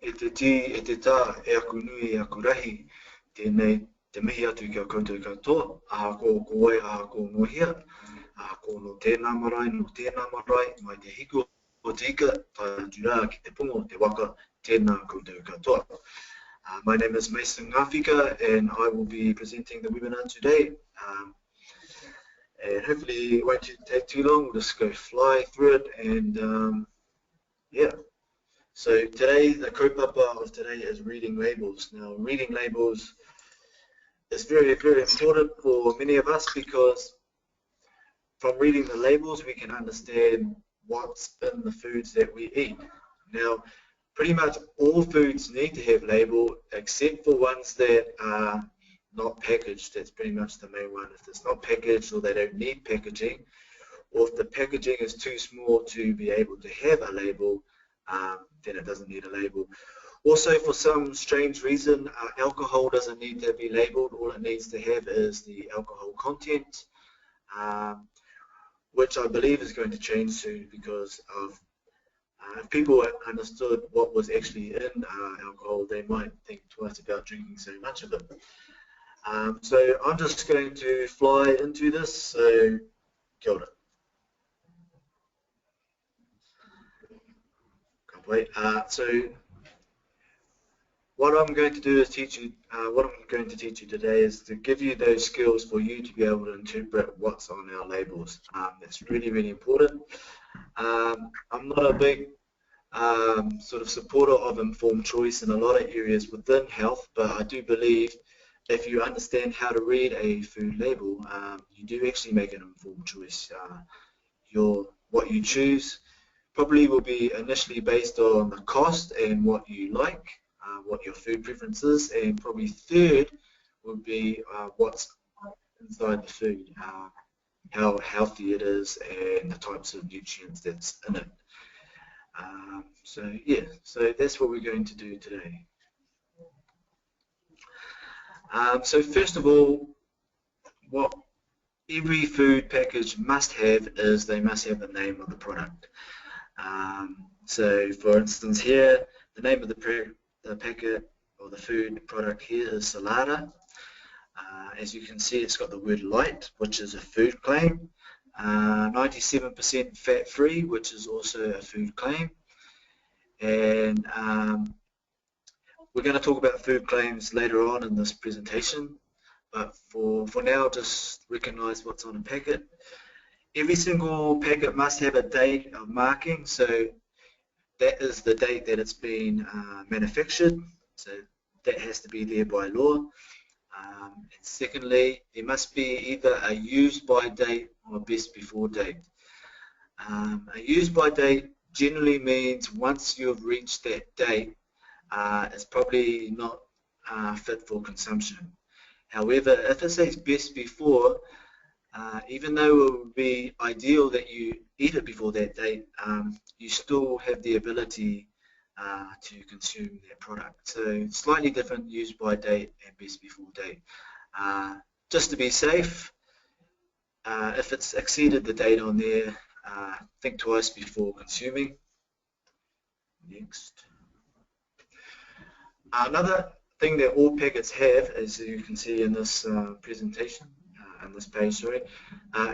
e te ti, e te tā, e aku nui, e aku rahi, tēnei te mihi atu ki a koutou katoa, aha ko wai, aha ko Ngawhika, aha ko no tēnā marae, no tēnā marae, mai te hiko o te ika, tai atu rā ki te pungo, te waka, tēnā koutou katoa. My name is Mason Ngawhika, and I will be presenting the webinar today. And hopefully it won't take too long. We'll just go fly through it, and yeah. So today, the kaupapa of today is reading labels. Now, reading labels is very, very important for many of us because from reading the labels, we can understand what's in the foods that we eat. Now, pretty much all foods need to have label except for ones that are not packaged. That's pretty much the main one. If it's not packaged or they don't need packaging, or if the packaging is too small to be able to have a label, then it doesn't need a label. Also, for some strange reason, alcohol doesn't need to be labeled. All it needs to have is the alcohol content, which I believe is going to change soon because of if people understood what was actually in alcohol, they might think twice about drinking so much of it. So I'm just going to fly into this, so kia ora. Can't wait. So what I'm going to do is teach you, what I'm going to teach you today is to give you those skills for you to be able to interpret what's on our labels. That's really, really important. I'm not a big sort of supporter of informed choice in a lot of areas within health, but I do believe if you understand how to read a food label, you do actually make an informed choice. What you choose probably will be initially based on the cost and what you like, what your food preference is, and probably third would be what's inside the food, how healthy it is, and the types of nutrients that's in it. So yeah, so that's what we're going to do today. So first of all, what every food package must have is they must have the name of the product. So for instance here, the name of the packet or the food product here is salada. As you can see, it's got the word light, which is a food claim. 97% fat-free, which is also a food claim. And we're going to talk about food claims later on in this presentation, but for now, just recognize what's on a packet. Every single packet must have a date of marking, so that is the date that it's been manufactured, so that has to be there by law. And secondly, there must be either a used by date or best before date. A used by date generally means once you've reached that date, it's probably not fit for consumption. However, if it says best before, even though it would be ideal that you eat it before that date, you still have the ability to consume that product. So slightly different used by date and best before date. Just to be safe, if it's exceeded the date on there, think twice before consuming. Next. Another thing that all packets have, as you can see in this presentation, on this page, sorry,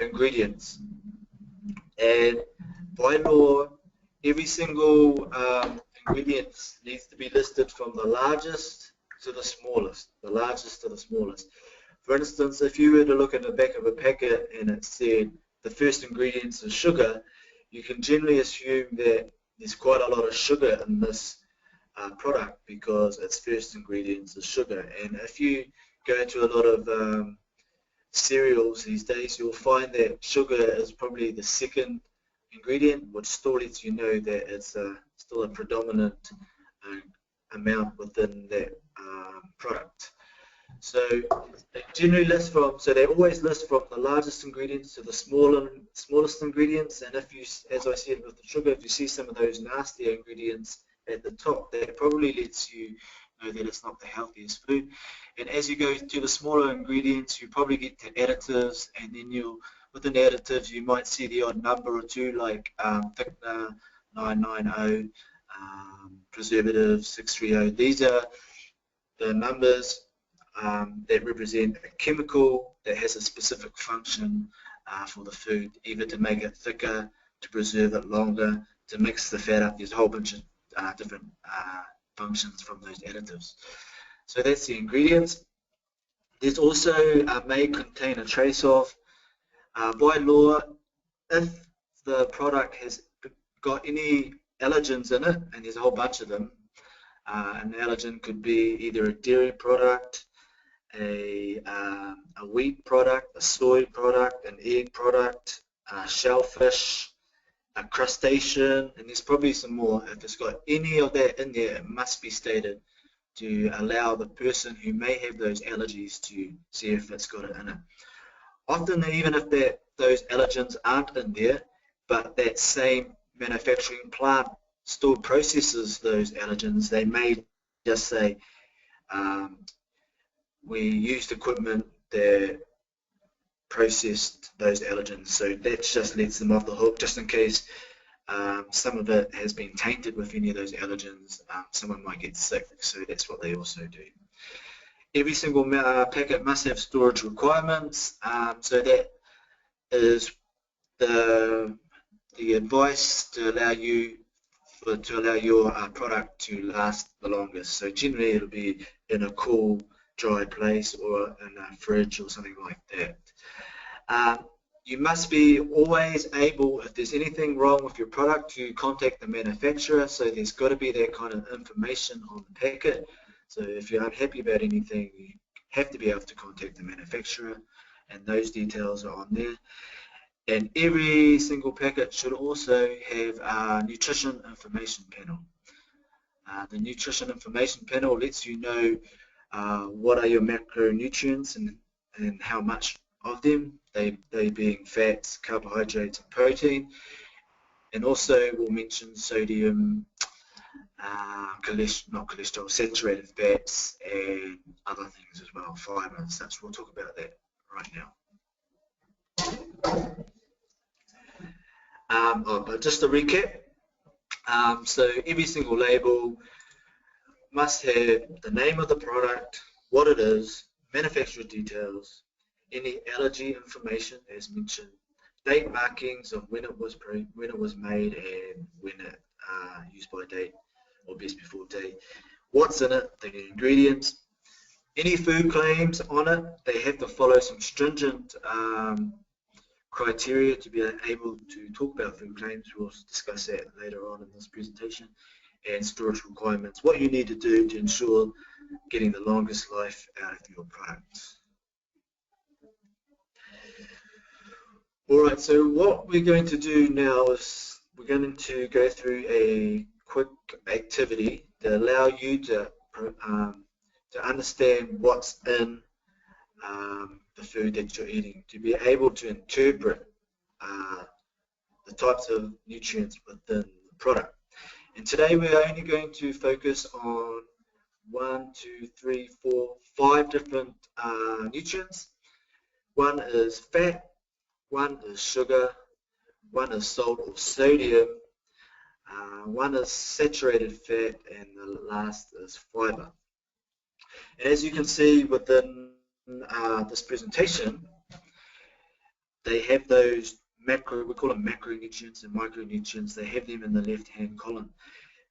ingredients. And by law, every single ingredient needs to be listed from the largest to the smallest, the largest to the smallest. For instance, if you were to look at the back of a packet and it said the first ingredients is sugar, you can generally assume that there's quite a lot of sugar in this product because its first ingredients is sugar. And if you go to a lot of cereals these days, you'll find that sugar is probably the second ingredient, which still lets you know that it's still a predominant amount within that product. So they generally list from, so they always list from the largest ingredients to the smallest ingredients. And if you, as I said with the sugar, if you see some of those nastier ingredients at the top, that probably lets you know that it's not the healthiest food. And as you go to the smaller ingredients, you probably get to additives, and then within additives you might see the odd number or two like thickener, 990, preservative 630. These are the numbers that represent a chemical that has a specific function for the food, either to make it thicker, to preserve it longer, to mix the fat up. There's a whole bunch of different functions from those additives. So that's the ingredients. There's also may contain a trace of. By law, if the product has got any allergens in it, and there's a whole bunch of them, an allergen could be either a dairy product, a wheat product, a soy product, an egg product, shellfish, a crustacean, and there's probably some more. If it's got any of that in there, it must be stated to allow the person who may have those allergies to see if it's got it in it. Often, even if those allergens aren't in there, but that same manufacturing plant still processes those allergens, they may just say, we used equipment that processed those allergens, so that just lets them off the hook, just in case some of it has been tainted with any of those allergens. Someone might get sick, so that's what they also do. Every single packet must have storage requirements, so that is the advice to allow your product to last the longest. So generally it'll be in a cool, dry place or in a fridge or something like that. You must be always able, if there's anything wrong with your product, to contact the manufacturer. So there's got to be that kind of information on the packet. So if you're unhappy about anything, you have to be able to contact the manufacturer, and those details are on there. And every single packet should also have a nutrition information panel. The nutrition information panel lets you know what are your macronutrients and how much of them, they being fats, carbohydrates, and protein. And also will mention sodium, not cholesterol, saturated fats, and other things as well, fibre and such. We'll talk about that right now. But just to recap, so every single label must have the name of the product, what it is, manufacturer details, any allergy information as mentioned, date markings of when it was made and when it used by date or best before date, what's in it, the ingredients, any food claims on it. They have to follow some stringent criteria to be able to talk about food claims. We'll discuss that later on in this presentation. And storage requirements, what you need to do to ensure getting the longest life out of your products. Alright, so what we're going to do now is we're going to go through a quick activity that allow you to understand what's in the food that you're eating, to be able to interpret the types of nutrients within the product. And today we're only going to focus on 5 different nutrients. One is fat, one is sugar, one is salt or sodium, one is saturated fat, and the last is fibre. And as you can see within this presentation, they have those we call them macronutrients and micronutrients. They have them in the left-hand column.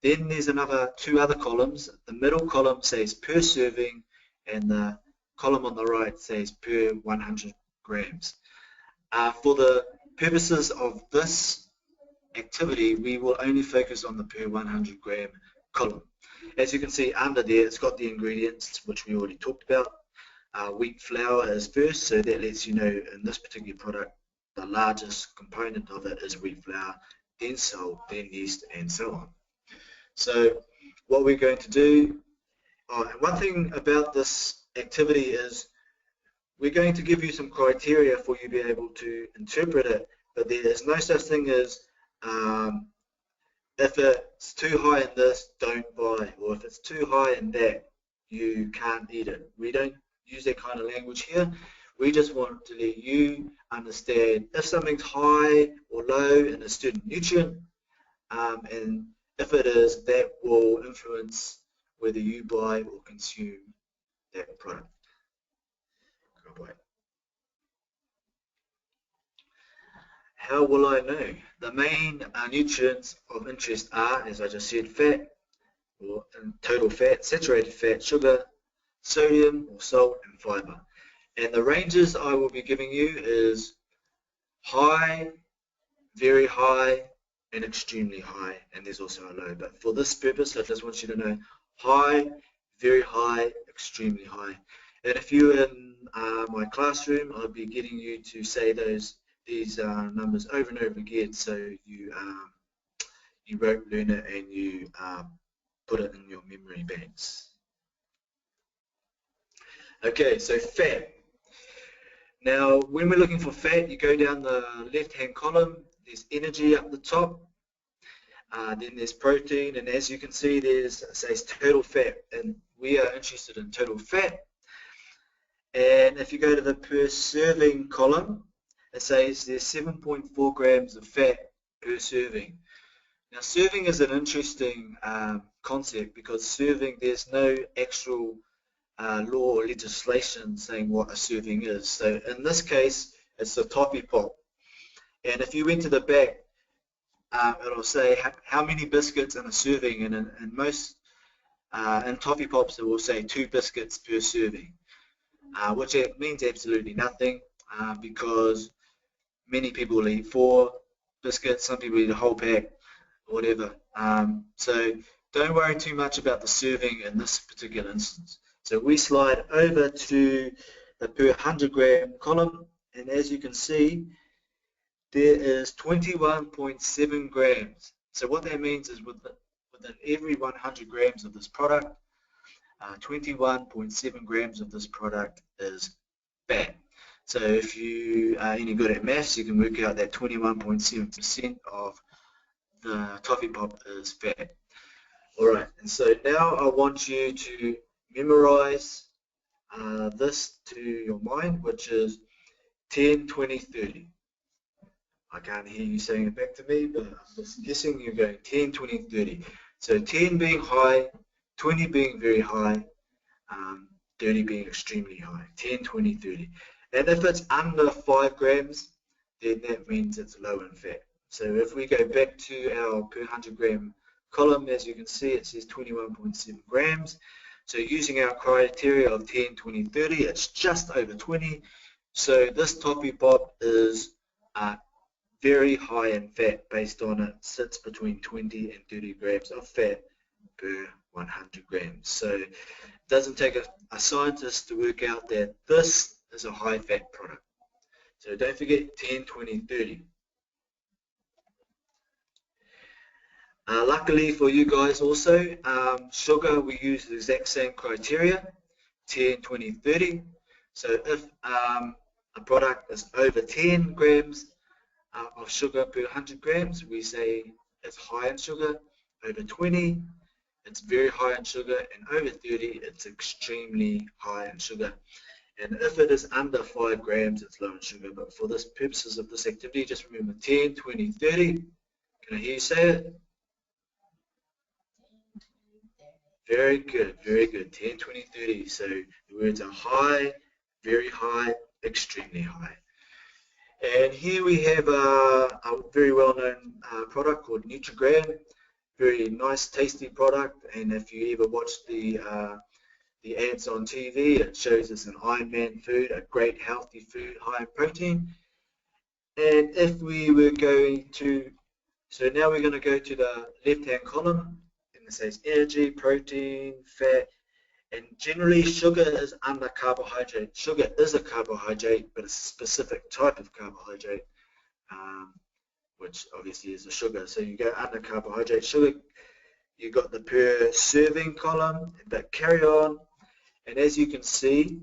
Then there's two other columns. The middle column says per serving, and the column on the right says per 100 grams. For the purposes of this activity, we will only focus on the per 100 gram column. As you can see under there, it's got the ingredients, which we already talked about. Wheat flour is first, so that lets you know in this particular product, the largest component of it is wheat flour, then salt, then yeast, and so on. So what we're going to do, and one thing about this activity is we're going to give you some criteria for you to be able to interpret it, but there is no such thing as if it's too high in this, don't buy, or if it's too high in that, you can't eat it. We don't use that kind of language here. We just want to let you understand if something's high or low in a certain nutrient, and If it is, that will influence whether you buy or consume that product. How will I know? The main nutrients of interest are, as I just said, fat, or total fat, saturated fat, sugar, sodium or salt, and fibre. And the ranges I will be giving you is high, very high, and extremely high, and there's also a low. But for this purpose, I just want you to know high, very high, extremely high. And if you're in my classroom, I'll be getting you to say these numbers over and over again, so you won't learn it and you put it in your memory banks. Okay, so fat. Now, when we're looking for fat, you go down the left-hand column. There's energy up the top. Then there's protein, and as you can see, it says total fat, and we are interested in total fat. And if you go to the per serving column, it says there's 7.4 grams of fat per serving. Now, serving is an interesting concept because serving, there's no actual law or legislation saying what a serving is. So in this case, it's a toffee pop. And if you went to the back, it'll say how many biscuits in a serving, and in most in toffee pops it will say 2 biscuits per serving, which means absolutely nothing because many people eat 4 biscuits, some people eat a whole pack, whatever. So don't worry too much about the serving in this particular instance. So we slide over to the per 100 gram column, and as you can see, there is 21.7 grams. So what that means is within every 100 grams of this product, 21.7 grams of this product is fat. So if you are any good at maths, you can work out that 21.7% of the toffee pop is fat. Alright, and so now I want you to memorize this to your mind, which is 10, 20, 30. I can't hear you saying it back to me, but I'm just guessing you're going 10, 20, 30. So 10 being high, 20 being very high, 30 being extremely high. 10, 20, 30. And if it's under 5 grams, then that means it's low in fat. So if we go back to our per 100 gram column, as you can see, it says 21.7 grams. So using our criteria of 10, 20, 30, it's just over 20. So this toffee pop is very high in fat based on it sits between 20 and 30 grams of fat per 100 grams. So it doesn't take a scientist to work out that this is a high fat product. So don't forget 10, 20, 30. Luckily for you guys also, sugar, we use the exact same criteria, 10, 20, 30. So if a product is over 10 grams of sugar per 100 grams, we say it's high in sugar. Over 20, it's very high in sugar, and over 30, it's extremely high in sugar. And if it is under 5 grams, it's low in sugar. But for the purposes of this activity, just remember 10, 20, 30. Can I hear you say it? Very good, very good. 10, 20, 30. So the words are high, very high, extremely high. And here we have a very well-known product called Nutrigram. Very nice, tasty product. And if you ever watch the ads on TV, it shows us an Iron Man food, a great healthy food, high in protein. And if we were going to, so now we're going to go to the left-hand column, and it says energy, protein, fat, and generally sugar is under carbohydrate. Sugar is a carbohydrate, but it's a specific type of carbohydrate, which obviously is a sugar. So you go under carbohydrate. Sugar, you've got the per serving column, but carry on. And as you can see,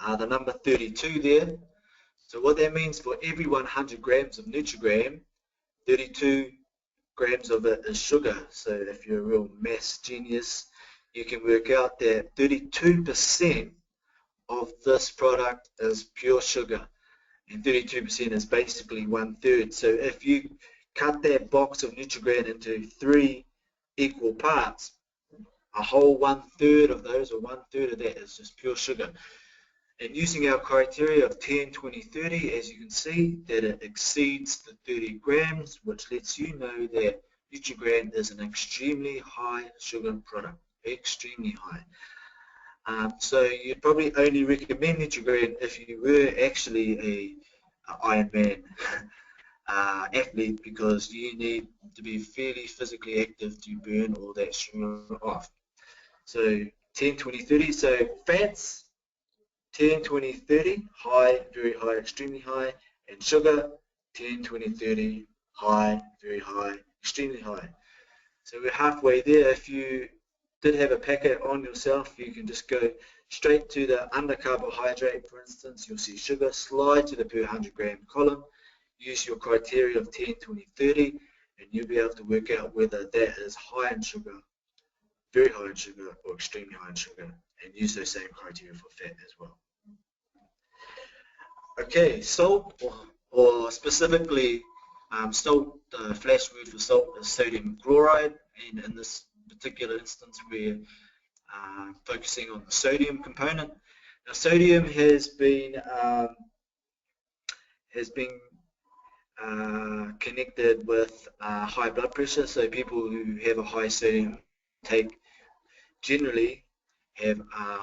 the number 32 there. So what that means, for every 100 grams of Nutrigram, 32 grams of it is sugar. So if you're a real maths genius, you can work out that 32% of this product is pure sugar, and 32% is basically 1/3. So if you cut that box of Nutrigrain into 3 equal parts, a whole 1/3 of those, or 1/3 of that, is just pure sugar. And using our criteria of 10, 20, 30, as you can see that it exceeds the 30 grams, which lets you know that Nutrigrain is an extremely high sugar product, extremely high. So you'd probably only recommend Nutrigrain if you were actually a Ironman athlete, because you need to be fairly physically active to burn all that sugar off. So 10, 20, 30. So fats, 10, 20, 30, high, very high, extremely high, and sugar, 10, 20, 30, high, very high, extremely high. So we're halfway there. If you did have a packet on yourself, you can just go straight to the under carbohydrate, for instance. You'll see sugar, slide to the per 100 gram column, use your criteria of 10, 20, 30, and you'll be able to work out whether that is high in sugar, very high in sugar, or extremely high in sugar, and use those same criteria for fat as well. Okay, salt, or specifically salt, the flash word for salt is sodium chloride, and in this particular instance we're focusing on the sodium component. Now sodium has been connected with high blood pressure, so people who have a high sodium intake generally have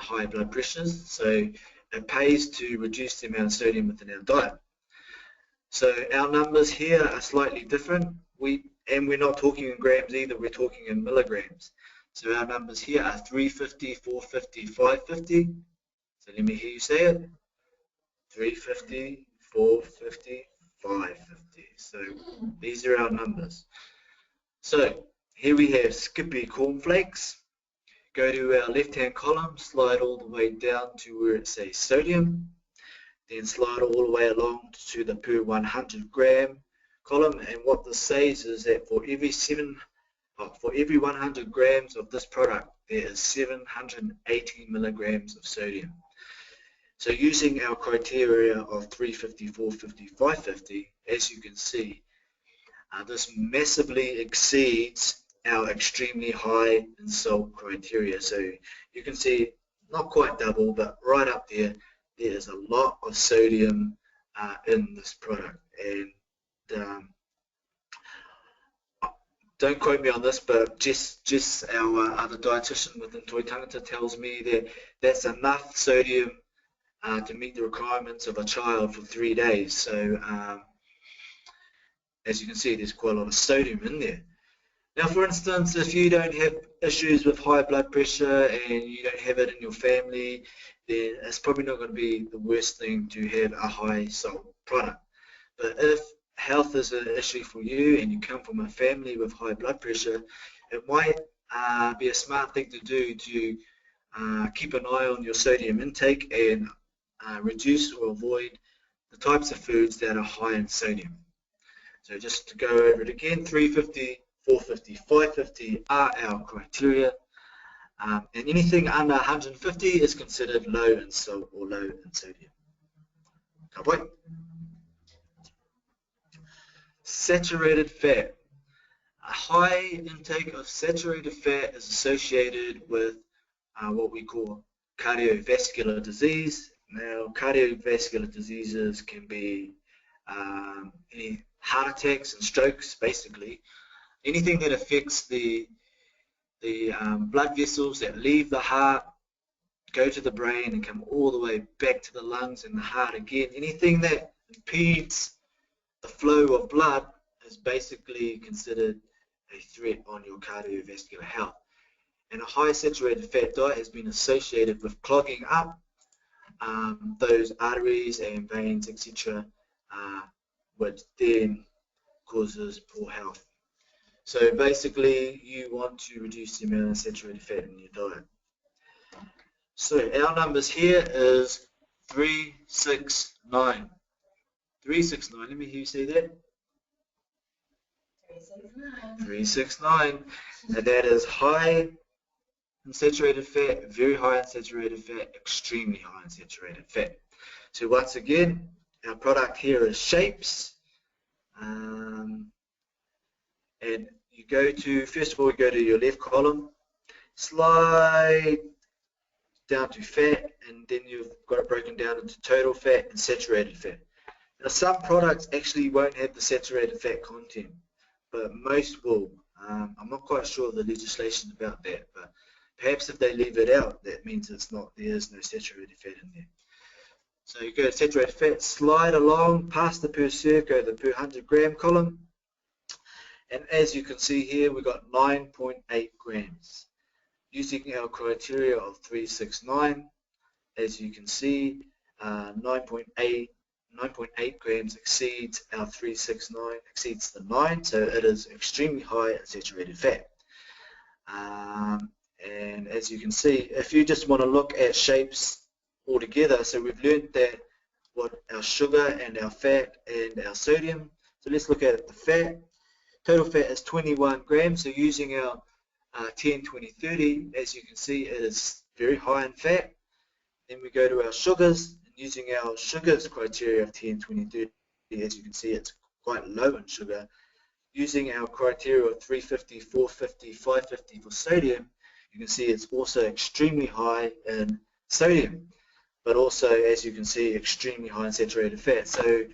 high blood pressures, so it pays to reduce the amount of sodium within our diet. So our numbers here are slightly different, and we're not talking in grams either, we're talking in milligrams. So our numbers here are 350, 450, 550. So let me hear you say it. 350, 450, 550. So these are our numbers. So here we have Skippy cornflakes. Go to our left-hand column, slide all the way down to where it says sodium, then slide all the way along to the per 100 gram column, and what this says is that for every 100 grams of this product, there is 780 milligrams of sodium. So using our criteria of 350, 450, 550, as you can see, this massively exceeds our extremely high in salt criteria. So you can see not quite double, but right up there, there is a lot of sodium in this product. And don't quote me on this, but Jess, our other dietitian within Tangata, tells me that that's enough sodium to meet the requirements of a child for 3 days. So as you can see, there's quite a lot of sodium in there. Now, for instance, if you don't have issues with high blood pressure and you don't have it in your family, then it's probably not going to be the worst thing to have a high salt product. But if health is an issue for you and you come from a family with high blood pressure, it might be a smart thing to do to keep an eye on your sodium intake and reduce or avoid the types of foods that are high in sodium. So just to go over it again, 350, 450, 550 are our criteria, and anything under 150 is considered low in salt or low in sodium. Cowboy. Saturated fat. A high intake of saturated fat is associated with what we call cardiovascular disease. Now, cardiovascular diseases can be any heart attacks and strokes, basically. Anything that affects the blood vessels that leave the heart, go to the brain and come all the way back to the lungs and the heart again. Anything that impedes the flow of blood is basically considered a threat on your cardiovascular health. And a high saturated fat diet has been associated with clogging up those arteries and veins, etc., which then causes poor health. So basically, you want to reduce the amount of saturated fat in your diet. So our numbers here is 369. 369, let me hear you say that. 369. And that is high in saturated fat, very high in saturated fat, extremely high in saturated fat. So once again, our product here is Shapes. And you go to, first of all, you go to your left column, slide down to fat, and then you've got it broken down into total fat and saturated fat. Now, some products actually won't have the saturated fat content, but most will. I'm not quite sure of the legislation about that, but perhaps if they leave it out, that means there is no saturated fat in there. So you go to saturated fat, slide along past the per serve, go to the per 100 gram column, and as you can see here, we've got 9.8 grams. Using our criteria of 369, as you can see, 9.8 grams exceeds our 369, exceeds the 9, so it is extremely high in saturated fat. And as you can see, if you just want to look at shapes altogether, so we've learned that what our sugar and our fat and our sodium. So let's look at the fat. Total fat is 21 grams, so using our 10, 20, 30, as you can see, it is very high in fat. Then we go to our sugars, and using our sugars criteria of 10, 20, 30, as you can see, it's quite low in sugar. Using our criteria of 350, 450, 550 for sodium, you can see it's also extremely high in sodium, but also, as you can see, extremely high in saturated fat. So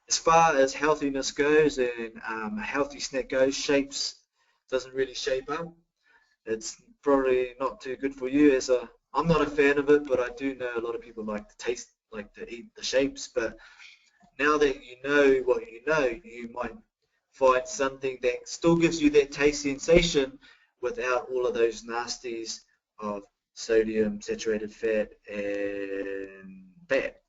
as far as healthiness goes and a healthy snack goes, shapes doesn't really shape up. It's probably not too good for you. I'm not a fan of it, but I do know a lot of people like to eat the shapes. But now that you know what you know, you might find something that still gives you that taste sensation without all of those nasties of sodium, saturated fat, and fat.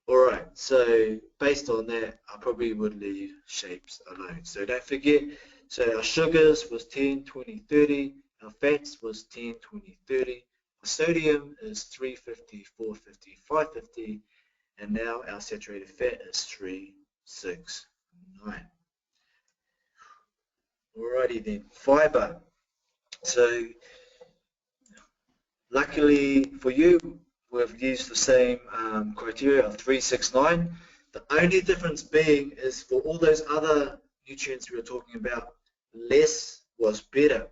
Alright, so based on that, I probably would leave shapes alone. So don't forget, so our sugars was 10, 20, 30, our fats was 10, 20, 30, our sodium is 350, 450, 550, and now our saturated fat is 369. Alrighty then, fiber. So luckily for you, we've used the same criteria of 369. The only difference being is for all those other nutrients we were talking about, less was better.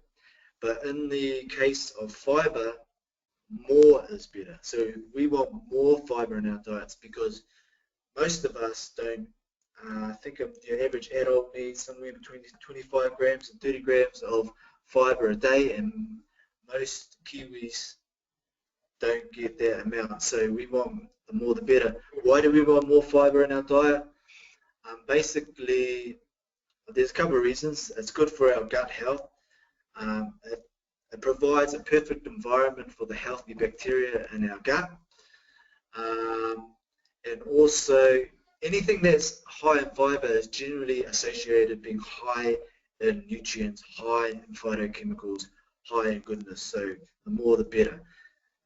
But in the case of fiber, more is better. So we want more fiber in our diets because most of us don't. I think the average adult needs somewhere between 25 grams and 30 grams of fiber a day, and most Kiwis don't get that amount. So we want the more the better. Why do we want more fiber in our diet? Basically, there's a couple of reasons. It's good for our gut health. It provides a perfect environment for the healthy bacteria in our gut. And also, anything that's high in fiber is generally associated being high in nutrients, high in phytochemicals, high in goodness. So the more the better.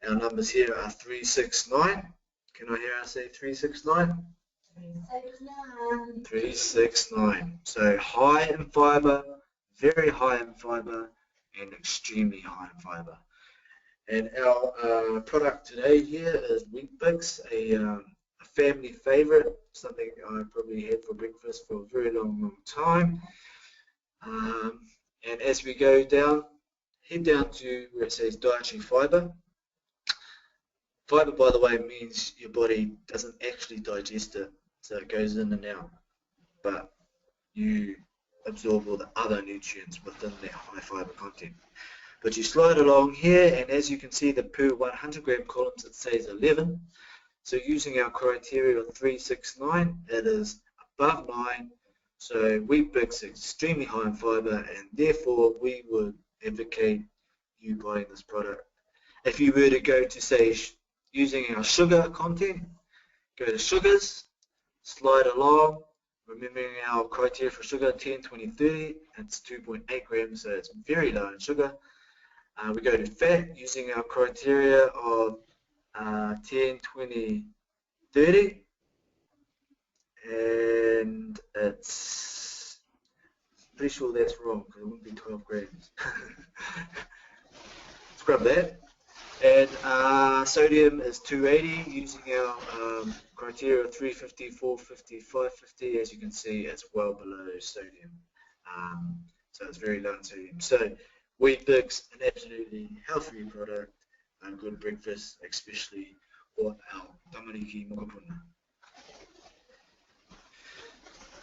Our numbers here are 369. Can I hear us say 369? 369. 369. So high in fiber, very high in fiber, and extremely high in fiber. And our product today here is Wheat Bix, a family favorite, something I probably had for breakfast for a very long time. And as we go down, head down to where it says dietary fiber. Fiber, by the way, means your body doesn't actually digest it, so it goes in and out, but you absorb all the other nutrients within that high fiber content. But you slide along here, and as you can see, the per 100 gram columns, it says 11. So using our criteria of 369, it is above 9. So Wheat Bix is extremely high in fiber, and therefore we would advocate you buying this product. If you were to go to, say, using our sugar content, go to sugars, slide along, remembering our criteria for sugar, 10, 20, 30, it's 2.8 grams, so it's very low in sugar. We go to fat, using our criteria of 10, 20, 30, and it's pretty sure that's wrong because it wouldn't be 12 grams. Scrub that. And sodium is 280, using our criteria of 350, 450, 550. As you can see, it's well below sodium. So it's very low in sodium. So Wheat Bix, an absolutely healthy product, and good breakfast, especially for our tamariki mokopuna.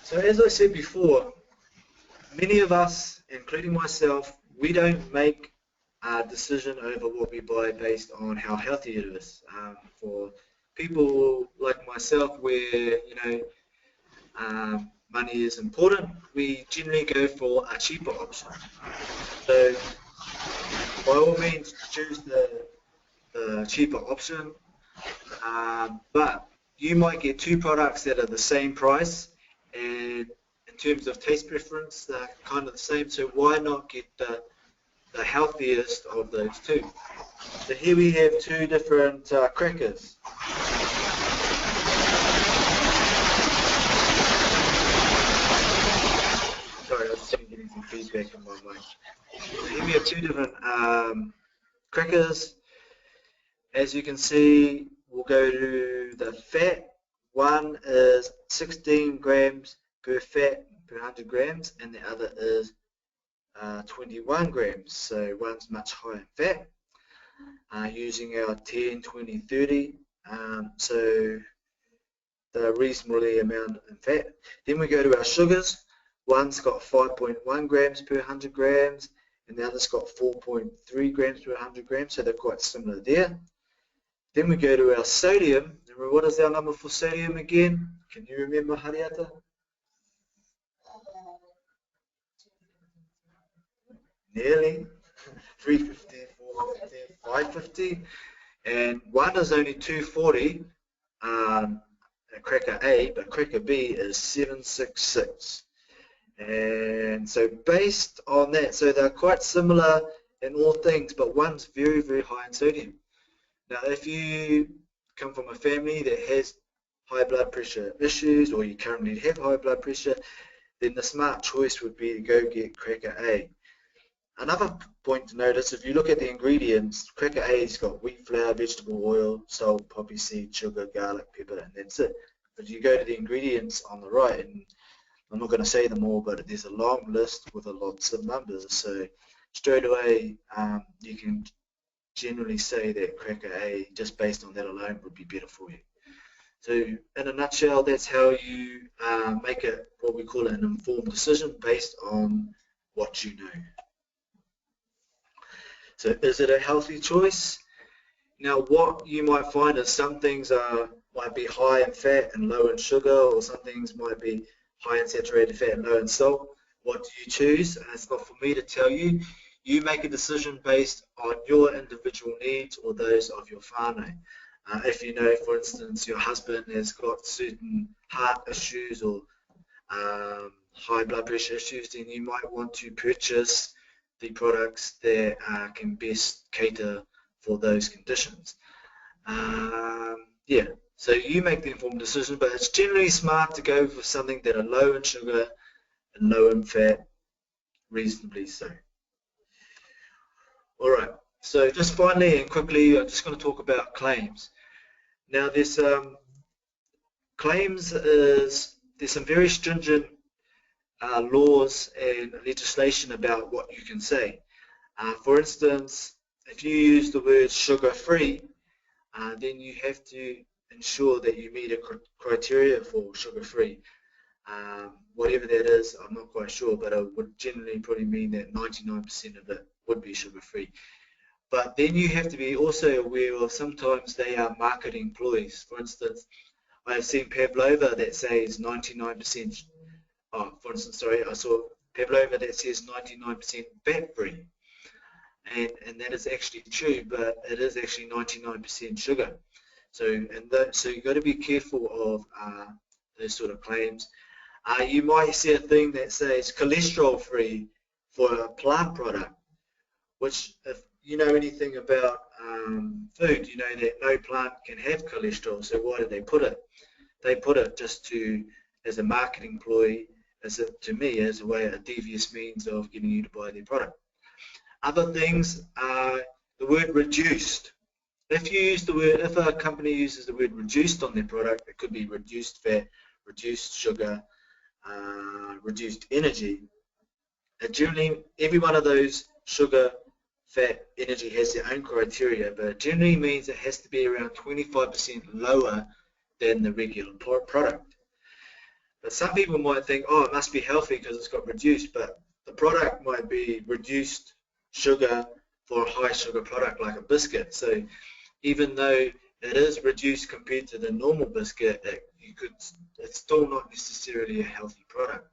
So as I said before, many of us, including myself, we don't make a decision over what we buy based on how healthy it is. For people like myself, where money is important, we generally go for a cheaper option. So by all means, choose the cheaper option, but you might get two products that are the same price, and in terms of taste preference, they're kind of the same. So why not get the healthiest of those two? So here we have two different crackers. Sorry, I was just getting some feedback on my mic. So here we have two different crackers. As you can see, we'll go to the fat. One is 16 grams per fat per 100 grams, and the other is 21 grams. So one's much higher in fat. Using our 10, 20, 30. So the reasonably amount in fat. Then we go to our sugars. One's got 5.1 grams per 100 grams, and the other's got 4.3 grams per 100 grams, so they're quite similar there. Then we go to our sodium. Remember, what is our number for sodium again? Can you remember, Hariata? Nearly. 350, 450, 550. And one is only 240, cracker A, but cracker B is 766. And so based on that, so they're quite similar in all things, but one's very, very high in sodium. Now, if you come from a family that has high blood pressure issues, or you currently have high blood pressure, then the smart choice would be to go get cracker A. Another point to notice, if you look at the ingredients, cracker A's got wheat flour, vegetable oil, salt, poppy seed, sugar, garlic, pepper, and that's it. But you go to the ingredients on the right, and I'm not going to say them all, but there's a long list with lots of numbers. So straight away, you can generally say that cracker A, just based on that alone, would be better for you. So in a nutshell, that's how you make it what we call an informed decision based on what you know. So is it a healthy choice? Now what you might find is some things might be high in fat and low in sugar, or some things might be high in saturated fat and low in salt. What do you choose? And it's not for me to tell you. You make a decision based on your individual needs or those of your whānau. If you know, for instance, your husband has got certain heart issues or high blood pressure issues, then you might want to purchase the products that can best cater for those conditions. Yeah, so you make the informed decision, but it's generally smart to go for something that are low in sugar and low in fat, reasonably so. All right, so just finally and quickly, I'm just going to talk about claims. Now, there's claims there's some very stringent laws and legislation about what you can say. For instance, if you use the word sugar-free, then you have to ensure that you meet a criteria for sugar-free. Whatever that is, I'm not quite sure, but it would generally probably mean that 99% of it would be sugar-free. But then you have to be also aware of sometimes they are marketing ploys. For instance, I have seen pavlova that says 99%. For instance, sorry, I saw pavlova that says 99% fat-free, and that is actually true, but it is actually 99% sugar. So so you've got to be careful of those sort of claims. You might see a thing that says cholesterol-free for a plant product, which if you know anything about food, you know that no plant can have cholesterol. So why do they put it? They put it just as a marketing ploy, to me, as a devious means of getting you to buy their product. Other things are the word reduced. If a company uses the word reduced on their product, it could be reduced fat, reduced sugar, reduced energy. And generally, every one of those sugar, fat, energy has their own criteria, but it generally means it has to be around 25% lower than the regular product. But some people might think, oh, it must be healthy because it's got reduced, but the product might be reduced sugar for a high sugar product like a biscuit. So even though it is reduced compared to the normal biscuit, it's still not necessarily a healthy product.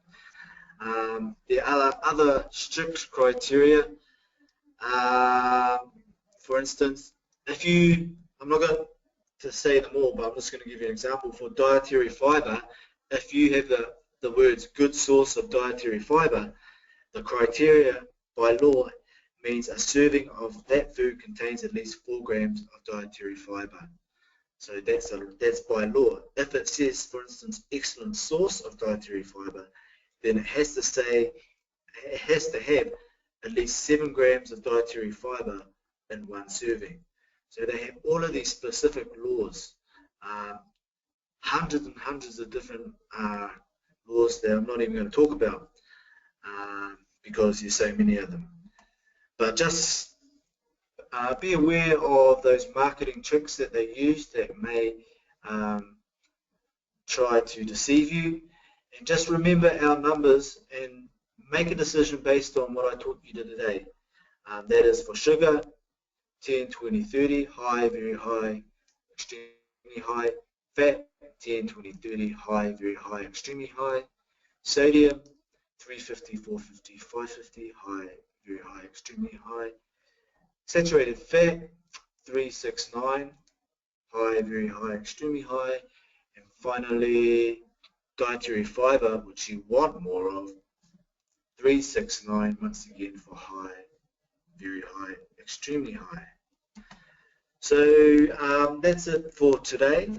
There are other strict criteria. For instance, I'm not going to say them all, but I'm just going to give you an example. For dietary fibre, if you have the words good source of dietary fibre, the criteria by law means a serving of that food contains at least 4 grams of dietary fibre. So that's by law. If it says, for instance, excellent source of dietary fibre, then it has to have at least 7 grams of dietary fibre in one serving. So they have all of these specific laws, hundreds and hundreds of different laws that I'm not even going to talk about because there's so many of them. But just be aware of those marketing tricks that they use that may try to deceive you. And just remember our numbers and make a decision based on what I taught you today. That is for sugar, 10, 20, 30, high, very high, extremely high. Fat, 10, 20, 30, high, very high, extremely high. Sodium, 350, 450, 550, high, very high, extremely high. Saturated fat, 369, high, very high, extremely high. And finally, dietary fiber, which you want more of, 369, once again for high, very high, extremely high. So that's it for today.